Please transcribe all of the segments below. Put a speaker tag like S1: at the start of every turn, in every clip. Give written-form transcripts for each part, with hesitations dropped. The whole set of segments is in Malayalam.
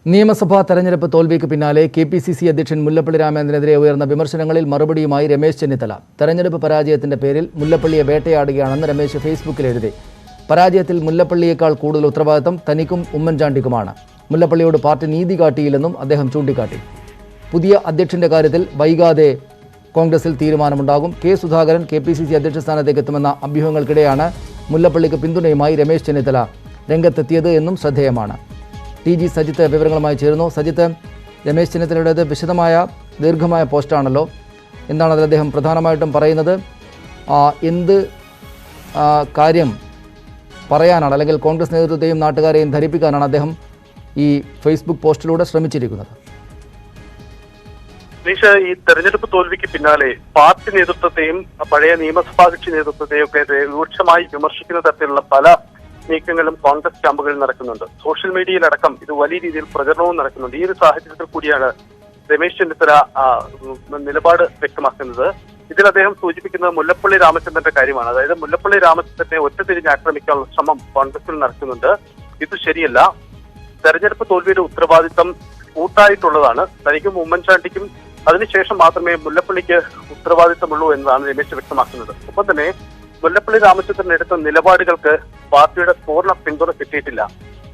S1: നിയമസഭാ തെരഞ്ഞെടുപ്പ് തോൽവിക്ക് പിന്നാലെ കെപിസിസി അധ്യക്ഷൻ മുല്ലപ്പള്ളി രാമചന്ദ്രനെതിരെ ഉയർന്ന വിമർശനങ്ങളിൽ മറുപടിയുമായി രമേശ് ചെന്നിത്തല. തെരഞ്ഞെടുപ്പ് പരാജയത്തിന്റെ പേരിൽ മുല്ലപ്പള്ളിയെ വേട്ടയാടുകയാണെന്ന് രമേശ് ഫേസ്ബുക്കിൽ എഴുതി. പരാജയത്തിൽ മുല്ലപ്പള്ളിയേക്കാൾ കൂടുതൽ ഉത്തരവാദിത്തം തനിക്കും ഉമ്മൻചാണ്ടിക്കുമാണ്. മുല്ലപ്പള്ളിയോട് പാർട്ടി നീതി കാട്ടിയില്ലെന്നും അദ്ദേഹം ചൂണ്ടിക്കാട്ടി. പുതിയ അധ്യക്ഷന്റെ കാര്യത്തിൽ വൈകാതെ കോൺഗ്രസിൽ തീരുമാനമുണ്ടാകും. കെ സുധാകരൻ കെപിസിസി അധ്യക്ഷ സ്ഥാനത്തേക്ക് എത്തുമെന്ന അഭ്യൂഹങ്ങൾക്കിടെയാണ് മുല്ലപ്പള്ളിക്ക് പിന്തുണയുമായി രമേശ് ചെന്നിത്തല രംഗത്തെത്തിയത് എന്നും ശ്രദ്ധേയമാണ്. ടി.ജി. സജിത്ത് വിവരങ്ങളുമായി ചേരുന്നു. സജിത്ത്, രമേശ് ചെന്നിത്തലയുടേത് വിശദമായ ദീർഘമായ പോസ്റ്റാണല്ലോ. എന്താണ് അതിൽ അദ്ദേഹം പ്രധാനമായിട്ടും പറയുന്നത്? എന്ത് കാര്യം പറയാനാണ്, അല്ലെങ്കിൽ കോൺഗ്രസ് നേതൃത്വത്തെയും നാട്ടുകാരെയും ധരിപ്പിക്കാനാണ് അദ്ദേഹം ഈ ഫേസ്ബുക്ക് പോസ്റ്റിലൂടെ ശ്രമിച്ചിരിക്കുന്നത്?
S2: ഈ തെരഞ്ഞെടുപ്പ് തോൽവിക്ക് പിന്നാലെ പാർട്ടി നേതൃത്വത്തെയും പഴയ നിയമസഭാ കക്ഷി നേതൃത്വത്തെയും ഒക്കെ രൂക്ഷമായി വിമർശിക്കുന്ന തരത്തിലുള്ള പല നീക്കങ്ങളും കോൺഗ്രസ് ക്യാമ്പുകളിൽ നടക്കുന്നുണ്ട്. സോഷ്യൽ മീഡിയയിലടക്കം ഇത് വലിയ രീതിയിൽ പ്രചരണവും നടക്കുന്നുണ്ട്. ഈ ഒരു സാഹചര്യത്തിൽ കൂടിയാണ് രമേശ് ചെന്നിത്തല നിലപാട് വ്യക്തമാക്കുന്നത്. ഇതിൽ അദ്ദേഹം സൂചിപ്പിക്കുന്നത് മുല്ലപ്പള്ളി രാമചന്ദ്രന്റെ കാര്യമാണ്. അതായത് മുല്ലപ്പള്ളി രാമചന്ദ്രനെ ഒറ്റതിരിഞ്ഞ് ആക്രമിക്കാനുള്ള ശ്രമം കോൺഗ്രസിൽ നടക്കുന്നുണ്ട്. ഇത് ശരിയല്ല. തെരഞ്ഞെടുപ്പ് തോൽവിയുടെ ഉത്തരവാദിത്തം കൂട്ടായിട്ടുള്ളതാണ്. തനിക്കും ഉമ്മൻചാണ്ടിക്കും അതിനുശേഷം മാത്രമേ മുല്ലപ്പള്ളിക്ക് ഉത്തരവാദിത്തമുള്ളൂ എന്നതാണ് രമേശ് വ്യക്തമാക്കുന്നത്. ഒപ്പം തന്നെ മുല്ലപ്പള്ളി രാമചന്ദ്രൻ എടുത്ത നിലപാടുകൾക്ക് പാർട്ടിയുടെ പൂർണ്ണ പിന്തുണ കിട്ടിയിട്ടില്ല.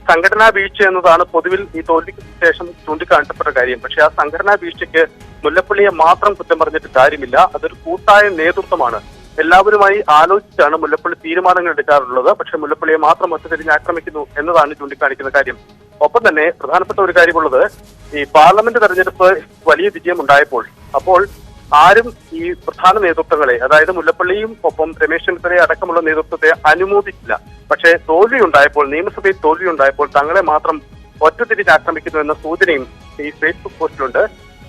S2: സംഘടനാ വീഴ്ച എന്നതാണ് പൊതുവിൽ ഈ തോൽവിക്ക് ശേഷം ചൂണ്ടിക്കാണിക്കപ്പെട്ട കാര്യം. പക്ഷെ ആ സംഘടനാ വീഴ്ചയ്ക്ക് മുല്ലപ്പള്ളിയെ മാത്രം കുറ്റം പറഞ്ഞിട്ട് കാര്യമില്ല. അതൊരു കൂട്ടായ നേതൃത്വമാണ്. എല്ലാവരുമായി ആലോചിച്ചാണ് മുല്ലപ്പള്ളി തീരുമാനങ്ങൾ എടുക്കാറുള്ളത്. പക്ഷെ മുല്ലപ്പള്ളിയെ മാത്രം ഒറ്റതിരിഞ്ഞ് ആക്രമിക്കുന്നു എന്നതാണ് ചൂണ്ടിക്കാണിക്കുന്ന കാര്യം. ഒപ്പം തന്നെ പ്രധാനപ്പെട്ട ഒരു കാര്യമുള്ളത്, ഈ പാർലമെന്റ് തെരഞ്ഞെടുപ്പ് വലിയ വിജയമുണ്ടായപ്പോൾ അപ്പോൾ ആരും ഈ പ്രധാന നേതൃത്വങ്ങളെ, അതായത് മുല്ലപ്പള്ളിയും ഒപ്പം രമേശ് ചെന്നിത്തലയെ അടക്കമുള്ള നേതൃത്വത്തെ അനുമോദിച്ചില്ല. പക്ഷേ തോൽവിയുണ്ടായപ്പോൾ, നിയമസഭയിൽ തോൽവിയുണ്ടായപ്പോൾ തങ്ങളെ മാത്രം ഒറ്റതിരിഞ്ഞ് ആക്രമിക്കുന്നു എന്ന സൂചനയും ഈ ഫേസ്ബുക്ക് പോസ്റ്റിലുണ്ട്.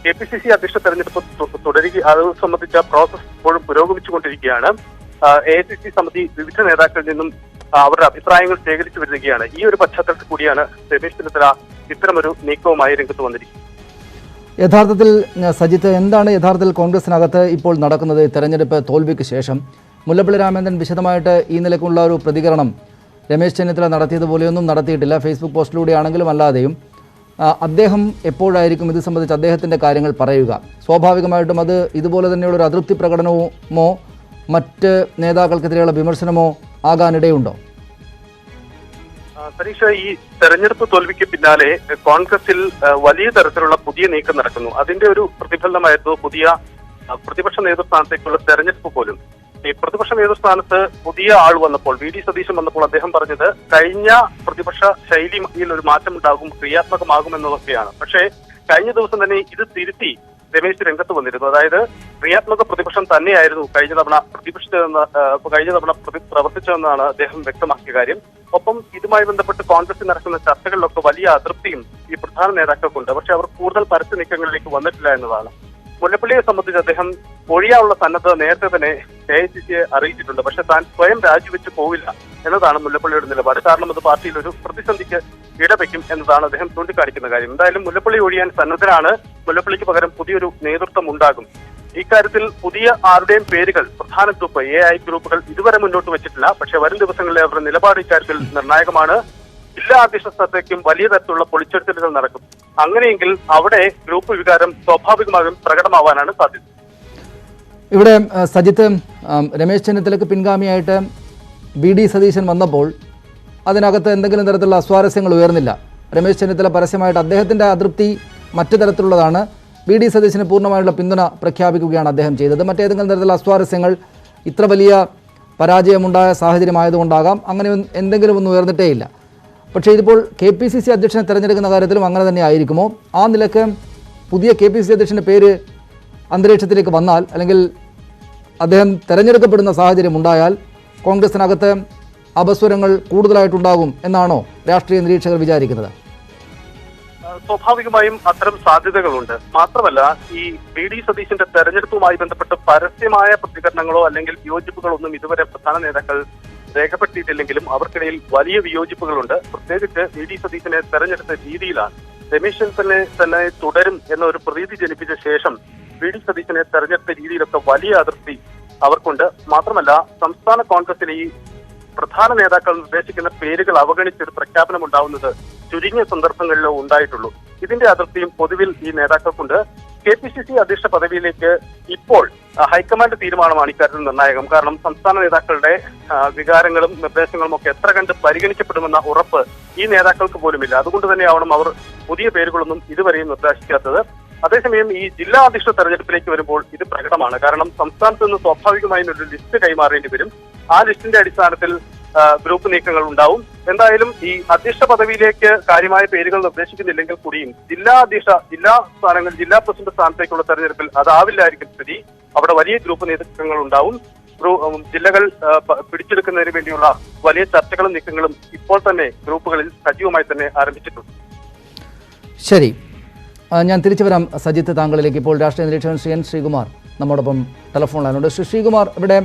S2: കെപിസിസി അധ്യക്ഷ തെരഞ്ഞെടുപ്പ് തുടരുക, അത് സംബന്ധിച്ച പ്രോസസ് ഇപ്പോഴും പുരോഗമിച്ചുകൊണ്ടിരിക്കുകയാണ്. AICC സമിതി വിവിധ നേതാക്കളിൽ നിന്നും അവരുടെ അഭിപ്രായങ്ങൾ ശേഖരിച്ചു വരികയാണ്. ഈ ഒരു പശ്ചാത്തലത്തിൽ കൂടിയാണ് രമേശ് ചെന്നിത്തല ഇത്തരമൊരു നീക്കവുമായി രംഗത്ത് വന്നിരിക്കുന്നത്.
S1: യഥാർത്ഥത്തിൽ സജിത്ത്, എന്താണ് യഥാർത്ഥത്തിൽ കോൺഗ്രസിനകത്ത് ഇപ്പോൾ നടക്കുന്നത്? തെരഞ്ഞെടുപ്പ് തോൽവിക്ക് ശേഷം മുല്ലപ്പള്ളി രാമചന്ദ്രൻ വിശദമായിട്ട് ഈ നിലയ്ക്കുള്ള ഒരു പ്രതികരണം രമേശ് ചെന്നിത്തല നടത്തിയതുപോലെയൊന്നും നടത്തിയിട്ടില്ല. ഫേസ്ബുക്ക് പോസ്റ്റിലൂടെയാണെങ്കിലും അല്ലാതെയും അദ്ദേഹം എപ്പോഴായിരിക്കും ഇത് സംബന്ധിച്ച് അദ്ദേഹത്തിൻ്റെ കാര്യങ്ങൾ പറയുക? സ്വാഭാവികമായിട്ടും അത് ഇതുപോലെ തന്നെയുള്ളൊരു അതൃപ്തി പ്രകടനമോ മറ്റ് നേതാക്കൾക്കെതിരെയുള്ള വിമർശനമോ ആകാനിടയുണ്ടോ?
S2: സരീഷ, ഈ തെരഞ്ഞെടുപ്പ് തോൽവിക്ക് പിന്നാലെ കോൺഗ്രസിൽ വലിയ തരത്തിലുള്ള പുതിയ നീക്കം നടക്കുന്നു. അതിന്റെ ഒരു പ്രതിഫലനമായിരുന്നു പുതിയ പ്രതിപക്ഷ നേതൃസ്ഥാനത്തേക്കുള്ള തെരഞ്ഞെടുപ്പ് പോലും. ഈ പ്രതിപക്ഷ നേതൃസ്ഥാനത്ത് പുതിയ ആൾ വന്നപ്പോൾ, VD സതീശൻ വന്നപ്പോൾ അദ്ദേഹം പറഞ്ഞത് കഴിഞ്ഞ പ്രതിപക്ഷ ശൈലിയിൽ ഒരു മാറ്റം ഉണ്ടാകും, ക്രിയാത്മകമാകുമെന്നതൊക്കെയാണ്. പക്ഷേ കഴിഞ്ഞ ദിവസം തന്നെ ഇത് തിരുത്തി രമേശ് രംഗത്ത് വന്നിരുന്നു. അതായത് ക്രിയാത്മക പ്രതിപക്ഷം തന്നെയായിരുന്നു കഴിഞ്ഞ തവണ പ്രവർത്തിച്ചതെന്നാണ് അദ്ദേഹം വ്യക്തമാക്കിയ കാര്യം. ഒപ്പം ഇതുമായി ബന്ധപ്പെട്ട് കോൺഗ്രസിൽ നടക്കുന്ന ചർച്ചകളിലൊക്കെ വലിയ അതൃപ്തിയും ഈ പ്രധാന നേതാക്കൾക്കുണ്ട്. പക്ഷെ അവർ കൂടുതൽ പരസ്യ നീക്കങ്ങളിലേക്ക് വന്നിട്ടില്ല എന്നതാണ്. മുല്ലപ്പള്ളിയെ സംബന്ധിച്ച് അദ്ദേഹം ഒഴിയാനുള്ള സന്നദ്ധത നേരത്തെ തന്നെ AICCയെ അറിയിച്ചിട്ടുണ്ട്. പക്ഷെ താൻ സ്വയം രാജിവെച്ച് പോവില്ല എന്നതാണ് മുല്ലപ്പള്ളിയുടെ നിലപാട്. കാരണം അത് പാർട്ടിയിൽ ഒരു പ്രതിസന്ധിക്ക് ഇടവെക്കും എന്നതാണ് അദ്ദേഹം ചൂണ്ടിക്കാണിക്കുന്ന കാര്യം. എന്തായാലും മുല്ലപ്പള്ളി ഒഴിയാൻ സന്നദ്ധനാണ്. മുല്ലപ്പള്ളിക്ക് പകരം പുതിയൊരു നേതൃത്വം ഉണ്ടാകും. ഇക്കാര്യത്തിൽ പുതിയ ആരുടെയും പേരുകൾ പ്രധാന ഗ്രൂപ്പ് AI ഗ്രൂപ്പുകൾ ഇതുവരെ മുന്നോട്ട് വെച്ചിട്ടില്ല. പക്ഷെ വരും ദിവസങ്ങളിലെ അവരുടെ നിലപാട് ഇക്കാര്യത്തിൽ നിർണായകമാണ്. ജില്ലാ അധ്യക്ഷ സ്ഥാനത്തേക്കും വലിയ തരത്തിലുള്ള പൊളിച്ചെടുത്തലുകൾ നടക്കും. അങ്ങനെയെങ്കിൽ അവിടെ ഗ്രൂപ്പ് വികാരം സ്വാഭാവികമായും പ്രകടമാവാനാണ് സാധ്യത.
S1: ഇവിടെ സജിത്ത്, രമേശ് ചെന്നിത്തലയ്ക്ക് പിൻഗാമിയായിട്ട് VD സതീശൻ വന്നപ്പോൾ അതിനകത്ത് എന്തെങ്കിലും തരത്തിലുള്ള അസ്വാരസ്യങ്ങൾ ഉയർന്നില്ല. രമേശ് ചെന്നിത്തല പരസ്യമായിട്ട് അദ്ദേഹത്തിൻ്റെ അതൃപ്തി മറ്റു തരത്തിലുള്ളതാണ്. VD സതീശന് പൂർണ്ണമായുള്ള പിന്തുണ പ്രഖ്യാപിക്കുകയാണ് അദ്ദേഹം ചെയ്തത്. മറ്റേതെങ്കിലും തരത്തിലുള്ള അസ്വാരസ്യങ്ങൾ ഇത്ര വലിയ പരാജയമുണ്ടായ സാഹചര്യമായതുകൊണ്ടാകാം അങ്ങനെ എന്തെങ്കിലും ഒന്നും ഉയർന്നിട്ടേയില്ല. പക്ഷേ ഇതിപ്പോൾ KPCC അധ്യക്ഷനെ തിരഞ്ഞെടുക്കുന്ന കാര്യത്തിലും അങ്ങനെ തന്നെ ആയിരിക്കുമോ? ആ നിലക്ക് പുതിയ KPCC അധ്യക്ഷൻ്റെ പേര് അന്തരീക്ഷത്തിലേക്ക് വന്നാൽ, അല്ലെങ്കിൽ അദ്ദേഹം തിരഞ്ഞെടുക്കപ്പെടുന്ന സാഹചര്യം ഉണ്ടായാൽ കോൺഗ്രസിനകത്ത് അപസ്വരങ്ങൾ കൂടുതലായിട്ടുണ്ടാകും എന്നാണോ രാഷ്ട്രീയ നിരീക്ഷകർ വിചാരിക്കുന്നത്?
S2: സ്വാഭാവികമായും അത്തരം സാധ്യതകളുണ്ട്. മാത്രമല്ല, ഈ VD സതീശന്റെ തെരഞ്ഞെടുപ്പുമായി ബന്ധപ്പെട്ട് പരസ്യമായ പ്രതികരണങ്ങളോ അല്ലെങ്കിൽ വിയോജിപ്പുകളോ ഒന്നും ഇതുവരെ പ്രധാന നേതാക്കൾ രേഖപ്പെടുത്തിയിട്ടില്ലെങ്കിലും അവർക്കിടയിൽ വലിയ വിയോജിപ്പുകളുണ്ട്. പ്രത്യേകിച്ച് VD സതീശനെ തെരഞ്ഞെടുത്ത രീതിയിലാണ്. രമേശ് ചെന്നിത്തലനെ തന്നെ തുടരും എന്ന ഒരു പ്രതീതി ജനിപ്പിച്ച ശേഷം VD സതീശനെ തെരഞ്ഞെടുത്ത രീതിയിലൊക്കെ വലിയ അതൃപ്തി അവർക്കുണ്ട്. മാത്രമല്ല, സംസ്ഥാന കോൺഗ്രസിലെ ഈ പ്രധാന നേതാക്കൾ നിർദ്ദേശിക്കുന്ന പേരുകൾ അവഗണിച്ചൊരു പ്രഖ്യാപനം ഉണ്ടാവുന്നത് ചുരുങ്ങിയ സന്ദർഭങ്ങളിലോ ഉണ്ടായിട്ടുള്ളൂ. ഇതിന്റെ അതൃപ്തിയും പൊതുവിൽ ഈ നേതാക്കൾക്കുണ്ട്. KPCC അധ്യക്ഷ പദവിയിലേക്ക് ഇപ്പോൾ ഹൈക്കമാൻഡ് തീരുമാനമാണ് ഇക്കാര്യത്തിൽ നിർണായകം. കാരണം സംസ്ഥാന നേതാക്കളുടെ വികാരങ്ങളും നിർദ്ദേശങ്ങളും ഒക്കെ എത്ര കണ്ട് പരിഗണിക്കപ്പെടുമെന്ന ഉറപ്പ് ഈ നേതാക്കൾക്ക് പോലുമില്ല. അതുകൊണ്ട് തന്നെയാവണം അവർ പുതിയ പേരുകളൊന്നും ഇതുവരെയും നിർദ്ദേശിക്കാത്തത്. അതേസമയം ഈ ജില്ലാ അധ്യക്ഷ തെരഞ്ഞെടുപ്പിലേക്ക് വരുമ്പോൾ ഇത് പ്രകടമാണ്. കാരണം സംസ്ഥാനത്ത് നിന്ന് സ്വാഭാവികമായും ഒരു ലിസ്റ്റ് കൈമാറേണ്ടി വരും. ആ ലിസ്റ്റിന്റെ അടിസ്ഥാനത്തിൽ ഗ്രൂപ്പ് നീക്കങ്ങൾ ഉണ്ടാവും. എന്തായാലും ഈ അധ്യക്ഷ പദവിയിലേക്ക് കാര്യമായ പേരുകൾ നിർദ്ദേശിക്കുന്നില്ലെങ്കിൽ കൂടിയും ജില്ലാ പ്രസിഡന്റ് സ്ഥാനത്തേക്കുള്ള തെരഞ്ഞെടുപ്പിൽ അതാവില്ലായിരിക്കും സ്ഥിതി. അവിടെ വലിയ ഗ്രൂപ്പ് നീക്കങ്ങൾ ഉണ്ടാവും. ജില്ലകൾ പിടിച്ചെടുക്കുന്നതിന് വേണ്ടിയുള്ള വലിയ ചർച്ചകളും നീക്കങ്ങളും ഇപ്പോൾ തന്നെ ഗ്രൂപ്പുകളിൽ സജീവമായി തന്നെ ആരംഭിച്ചിട്ടുണ്ട്.
S1: ശരി, ഞാൻ തിരിച്ചു വരാം സജിത്ത് താങ്കളിലേക്ക്. ഇപ്പോൾ രാഷ്ട്രീയ നിരീക്ഷകൻ ശ്രീ എൻ ശ്രീകുമാർ നമ്മോടൊപ്പം ടെലിഫോൺ ലൈനുണ്ട്. ശ്രീകുമാർ, ഇവിടെ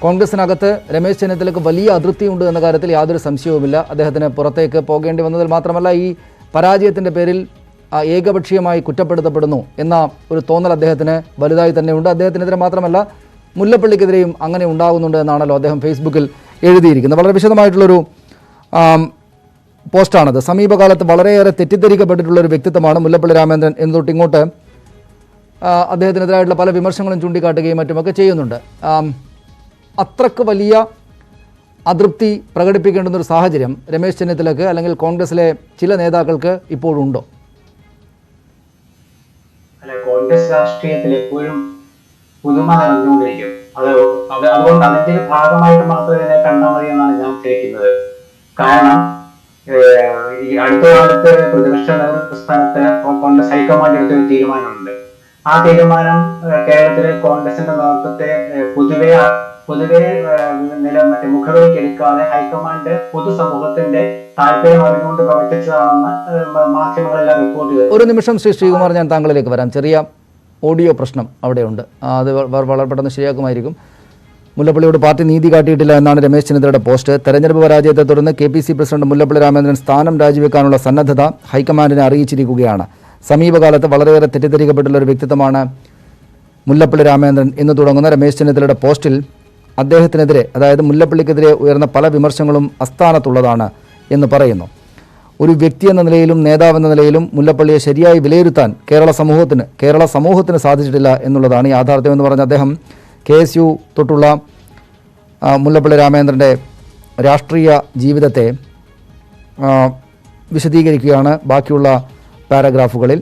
S1: കോൺഗ്രസിനകത്ത് രമേശ് ചെന്നിത്തലയ്ക്ക് വലിയ അതൃപ്തിയുണ്ട് എന്ന കാര്യത്തിൽ യാതൊരു സംശയവുമില്ല. അദ്ദേഹത്തിന് പുറത്തേക്ക് പോകേണ്ടി വന്നതിൽ മാത്രമല്ല ഈ പരാജയത്തിൻ്റെ പേരിൽ ഏകപക്ഷീയമായി കുറ്റപ്പെടുത്തപ്പെടുന്നു എന്ന ഒരു തോന്നൽ അദ്ദേഹത്തിന് വലുതായി തന്നെയുണ്ട്. അദ്ദേഹത്തിനെതിരെ മാത്രമല്ല മുല്ലപ്പള്ളിക്കെതിരെയും അങ്ങനെ ഉണ്ടാകുന്നുണ്ട് എന്നാണല്ലോ അദ്ദേഹം ഫേസ്ബുക്കിൽ എഴുതിയിരിക്കുന്നത്. വളരെ വിശദമായിട്ടുള്ളൊരു പോസ്റ്റാണത്. സമീപകാലത്ത് വളരെയേറെ തെറ്റിദ്ധരിക്കപ്പെട്ടിട്ടുള്ളൊരു വ്യക്തിത്വമാണ് മുല്ലപ്പള്ളി രാമചന്ദ്രൻ എന്നതൊട്ട് ഇങ്ങോട്ട് അദ്ദേഹത്തിനെതിരായിട്ടുള്ള പല വിമർശനങ്ങളും ചൂണ്ടിക്കാട്ടുകയും മറ്റുമൊക്കെ ചെയ്യുന്നുണ്ട്. അത്രക്ക് വലിയ അതൃപ്തി പ്രകടിപ്പിക്കേണ്ടുന്നൊരു സാഹചര്യം രമേശ് ചെന്നിത്തലയ്ക്ക് അല്ലെങ്കിൽ കോൺഗ്രസിലെ ചില നേതാക്കൾക്ക് ഇപ്പോഴുണ്ടോ?
S3: കോൺഗ്രസ് രാഷ്ട്രീയത്തിൽ എപ്പോഴും പുതുമ നിറഞ്ഞുകൊണ്ടിരിക്കും. അതുകൊണ്ട് അതിന്റെ ഭാഗമായിട്ട് മാത്രമേ ഇതിനെ കണ്ടാൽ മതി എന്നാണ് ഞാൻ ഉദ്ദേശിക്കുന്നത്. കാരണം ഈ അടുത്ത കാലത്ത് പ്രതിപക്ഷ നേതൃസ്ഥാനത്ത് കോൺഗ്രസ് ഹൈക്കമാൻഡ് എടുത്തൊരു തീരുമാനമുണ്ട്. ആ തീരുമാനം കേരളത്തിലെ കോൺഗ്രസിന്റെ നേതൃത്വത്തെ പൊതുവെ മുഖവിലേക്ക് എടുക്കാതെ ഹൈക്കമാൻഡ് പൊതുസമൂഹത്തിന്റെ താല്പര്യം അറിഞ്ഞുകൊണ്ട് പ്രവർത്തിച്ചതാണെന്ന് മാധ്യമങ്ങളെല്ലാം റിപ്പോർട്ട് ചെയ്തു.
S1: ഒരു നിമിഷം ശ്രീകുമാർ, ഞാൻ താങ്കളിലേക്ക് വരാം. ചെറിയ ഓഡിയോ പ്രശ്നം അവിടെയുണ്ട്. അത് വളരെ പെട്ടെന്ന് ശരിയാക്കുമായിരിക്കും. മുല്ലപ്പള്ളിയോട് പാർട്ടി നീതി കാട്ടിയിട്ടില്ല എന്നാണ് രമേശ് ചെന്നിത്തലയുടെ പോസ്റ്റ്. തെരഞ്ഞെടുപ്പ് പരാജയത്തെ തുടർന്ന് KPCC പ്രസിഡന്റ് മുല്ലപ്പള്ളി രാമചന്ദ്രൻ സ്ഥാനം രാജിവെക്കാനുള്ള സന്നദ്ധത ഹൈക്കമാൻഡിനെ അറിയിച്ചിരിക്കുകയാണ്. സമീപകാലത്ത് വളരെയേറെ തെറ്റിദ്ധരിക്കപ്പെട്ടുള്ള ഒരു വ്യക്തിത്വമാണ് മുല്ലപ്പള്ളി രാമചന്ദ്രൻ എന്ന് തുടങ്ങുന്ന രമേശ് ചെന്നിത്തലയുടെ പോസ്റ്റിൽ അദ്ദേഹത്തിനെതിരെ, അതായത് മുല്ലപ്പള്ളിക്കെതിരെ ഉയർന്ന പല വിമർശനങ്ങളും അസ്ഥാനത്തുള്ളതാണ് എന്ന് പറയുന്നു. ഒരു വ്യക്തി എന്ന നിലയിലും നേതാവെന്ന നിലയിലും മുല്ലപ്പള്ളിയെ ശരിയായി വിലയിരുത്താൻ കേരള സമൂഹത്തിന് സാധിച്ചിട്ടില്ല എന്നുള്ളതാണ് യാഥാർത്ഥ്യം എന്ന് പറഞ്ഞ അദ്ദേഹം KSU തൊട്ടുള്ള മുല്ലപ്പള്ളി രാമചന്ദ്രൻ്റെ രാഷ്ട്രീയ ജീവിതത്തെ വിശദീകരിക്കുകയാണ് ബാക്കിയുള്ള പാരഗ്രാഫുകളിൽ.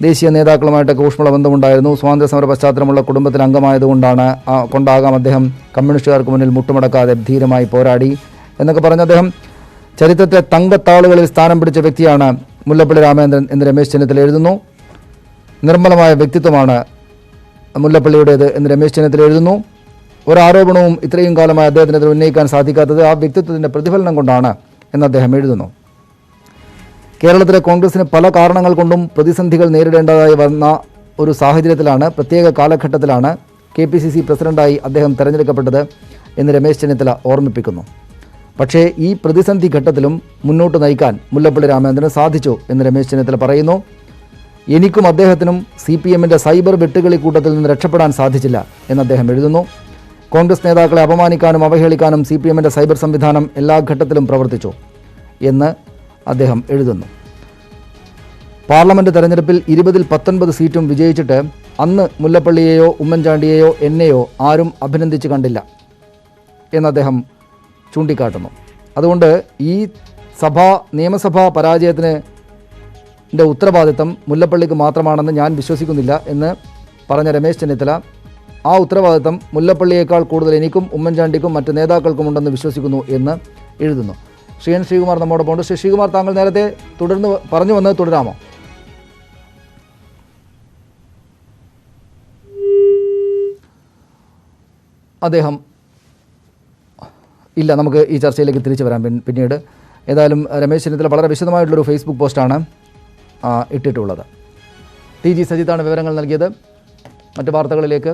S1: ദേശീയ നേതാക്കളുമായിട്ടൊക്കെ ഊഷ്മള ബന്ധമുണ്ടായിരുന്നു. സ്വാതന്ത്ര്യ സമര പശ്ചാത്തലമുള്ള കുടുംബത്തിൽ കൊണ്ടാകാം അദ്ദേഹം കമ്മ്യൂണിസ്റ്റുകാർക്ക് മുന്നിൽ മുട്ടുമടക്കാതെ ധീരമായി പോരാടി എന്നൊക്കെ പറഞ്ഞ് അദ്ദേഹം ചരിത്രത്തെ തങ്കത്താളുകളിൽ സ്ഥാനം പിടിച്ച വ്യക്തിയാണ് മുല്ലപ്പള്ളി രാമചന്ദ്രൻ എന്ന് രമേശ് ചെന്നിത്തല എഴുതുന്നു. നിർമ്മലമായ വ്യക്തിത്വമാണ് മുല്ലപ്പള്ളിയുടേത് എന്ന് രമേശ് ചെന്നിത്തല എഴുതുന്നു. ഒരാരോപണവും ഇത്രയും കാലമായി അദ്ദേഹത്തിനെതിരെ ഉന്നയിക്കാൻ സാധിക്കാത്തത് ആ വ്യക്തിത്വത്തിൻ്റെ പ്രതിഫലനം കൊണ്ടാണ് എന്ന് അദ്ദേഹം എഴുതുന്നു. കേരളത്തിലെ കോൺഗ്രസിന് പല കാരണങ്ങൾ കൊണ്ടും പ്രതിസന്ധികൾ നേരിടേണ്ടതായി വന്ന ഒരു സാഹചര്യത്തിലാണ്, പ്രത്യേക കാലഘട്ടത്തിലാണ് KPCC പ്രസിഡന്റായി അദ്ദേഹം തെരഞ്ഞെടുക്കപ്പെട്ടത് എന്ന് രമേശ് ചെന്നിത്തല ഓർമ്മിപ്പിക്കുന്നു. പക്ഷേ ഈ പ്രതിസന്ധി ഘട്ടത്തിലും മുന്നോട്ട് നയിക്കാൻ മുല്ലപ്പള്ളി രാമചന്ദ്രന് സാധിച്ചു എന്ന് രമേശ് ചെന്നിത്തല പറയുന്നു. എനിക്കും അദ്ദേഹത്തിനും CPMന്റെ സൈബർ വെട്ടുകളി കൂട്ടത്തിൽ നിന്ന് രക്ഷപ്പെടാൻ സാധിച്ചില്ല എന്ന് അദ്ദേഹം എഴുതുന്നു. കോൺഗ്രസ് നേതാക്കളെ അപമാനിക്കാനും അവഹേളിക്കാനും CPMന്റെ സൈബർ സംവിധാനം എല്ലാ ഘട്ടത്തിലും പ്രവർത്തിച്ചു എന്ന് അദ്ദേഹം എഴുതുന്നു. പാർലമെന്റ് തെരഞ്ഞെടുപ്പിൽ 20-ൽ 19 സീറ്റും വിജയിച്ചിട്ട് അന്ന് മുല്ലപ്പള്ളിയെയോ ഉമ്മൻചാണ്ടിയെയോ എന്നെയോ ആരും അഭിനന്ദിച്ച് കണ്ടില്ല എന്ന് അദ്ദേഹം ചൂണ്ടിക്കാട്ടുന്നു. അതുകൊണ്ട് ഈ നിയമസഭാ പരാജയത്തിന് ഉത്തരവാദിത്തം മുല്ലപ്പള്ളിക്ക് മാത്രമാണെന്ന് ഞാൻ വിശ്വസിക്കുന്നില്ല എന്ന് പറഞ്ഞ രമേശ് ചെന്നിത്തല ആ ഉത്തരവാദിത്തം മുല്ലപ്പള്ളിയേക്കാൾ കൂടുതൽ എനിക്കും ഉമ്മൻചാണ്ടിക്കും മറ്റ് നേതാക്കൾക്കുമുണ്ടെന്ന് വിശ്വസിക്കുന്നു എന്ന് എഴുതുന്നു. ശ്രീ എൻ ശ്രീകുമാർ നമ്മോടൊപ്പം ഉണ്ട്. ശ്രീ ശ്രീകുമാർ, താങ്കൾ നേരത്തെ പറഞ്ഞു വന്നത് തുടരാമോ? അദ്ദേഹം ഇല്ല, നമുക്ക് ഈ ചർച്ചയിലേക്ക് തിരിച്ചു വരാം പിന്നീട്. ഏതായാലും രമേശ് ചെന്നിത്തല വളരെ വിശദമായിട്ടുള്ളൊരു ഫേസ്ബുക്ക് പോസ്റ്റാണ് ഇട്ടിട്ടുള്ളത്. TG സജിത്താണ് വിവരങ്ങൾ നൽകിയത്. മറ്റ് വാർത്തകളിലേക്ക്